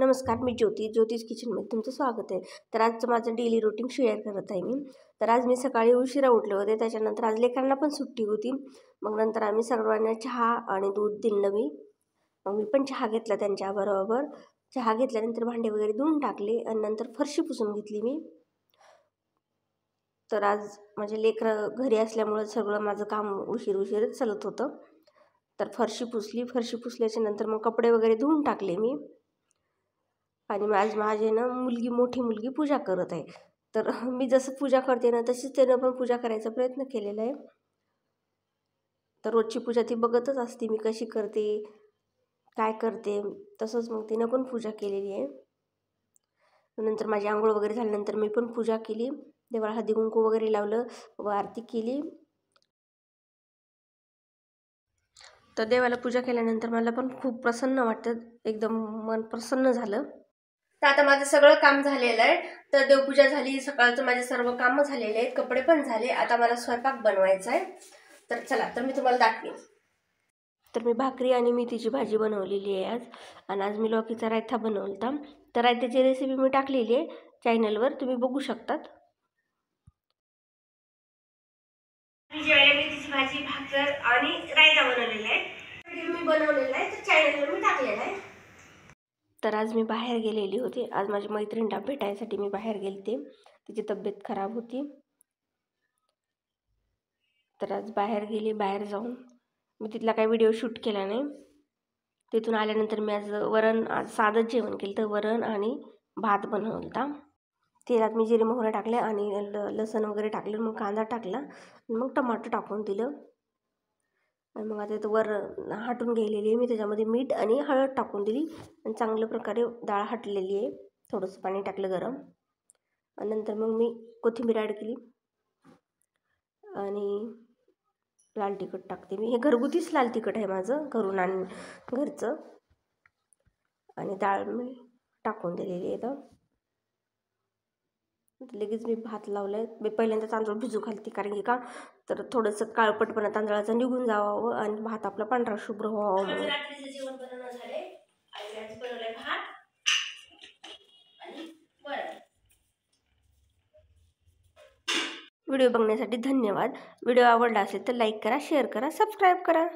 नमस्कार, मी ज्योतिष किचनमध्ये तुमचं स्वागत आहे। तर आजचं माझं डेली रुटीन शेअर करत आहे मी। तर आज मी सकाळी उशिरा उठले होते, त्याच्यानंतर आज लेकरांना पण सुट्टी होती। मग नंतर आम्ही सर्वांना चहा आणि दूध दिलं मी। मग मी पण चहा घेतला त्यांच्याबरोबर। चहा घेतल्यानंतर भांडे वगैरे धुवून टाकले आणि नंतर फरशी पुसून घेतली मी। तर आज म्हणजे लेकरं घरी असल्यामुळे सगळं माझं काम उशीरच चालत होतं। तर फरशी पुसल्याच्या नंतर मग कपडे वगैरे धुवून टाकले मी। आणि आज माझे ना मोठी मुलगी पूजा करत आहे। तर मी जसं पूजा करते ना तशीच त्यानं पण पूजा करायचा प्रयत्न केलेला आहे। तर रोजची पूजा ती बघतच असते मी कशी करते, काय करते, तसंच मग तिनं पण पूजा केलेली आहे। नंतर माझी आंघोळ वगैरे झाल्यानंतर मी पण पूजा केली, देवाला हळदी कुंकू वगैरे लावलं व आरती केली। तर देवाला पूजा केल्यानंतर मला पण खूप प्रसन्न वाटतं, एकदम मन प्रसन्न झालं। तर आता माझं सगळं काम झालेलं आहे। तर देवपूजा झाली, सकाळचं माझे सर्व कामं झालेले आहेत, कपडे पण झाले। आता मला स्वयंपाक बनवायचा आहे। तर चला, तर मी तुम्हाला दाखवेन। तर मी भाकरी आणि मेथीची भाजी बनवलेली आहे आज। आणि आज मी लौकीचा रायता बनवला। तर रायत्याची रेसिपी मी टाकलेली आहे चॅनलवर, तुम्ही बघू शकतात। मेथीची भाजी, भाकर आणि रायता बनवलेला आहे। मी बनवलेला आहे, तर चॅनलवर मी टाकलेला आहे। तर आज मी बाहेर गेलेली होती। आज माझी मैत्रिणीला भेटायसाठी मी बाहेर गेलते, तिची तब्येत खराब होती। तर आज बाहेर जाऊन मी तिथला काही व्हिडिओ शूट केला नाही। तिथून आल्यानंतर मी आज साधंच जेवण केलं, तर वरण आणि भात बनवला। तेलात मी जिरे मोहरी टाकले आणि लसण वगैरे टाकलं, मग कांदा टाकला, मग टमाटर टाकून दिलं। आणि मग आता वरण हटून गेलेली मी, त्याच्यामध्ये मीठ आणि हळद टाकून दिली आणि चांगल्या प्रकारे डाळ हटलेली आहे। थोडंसं पाणी टाकलं गरम आणि नंतर मग मी कोथिंबीर ॲड केली आणि लाल तिखट टाकते मी। हे घरगुतीच लाल तिखट आहे माझं, घरून घरचं। आणि डाळ मी टाकून दिलेली आहे। लगेच मी भात लावलाय। मी पहिल्यांदा तांदूळ भिजू घालते, कारण की का तर थोडंसं काळपटपणा तांदळाचं निघून जावं आणि भात आपला पांढरा शुभ्र व्हावा म्हणून। रात्रीचं जेवण बनवणं झाले आणि आज बनवलंय भात आणि वरण। व्हिडिओ बघण्यासाठी धन्यवाद। व्हिडिओ आवडला असेल तर लाईक करा, शेअर करा, सबस्क्राईब करा।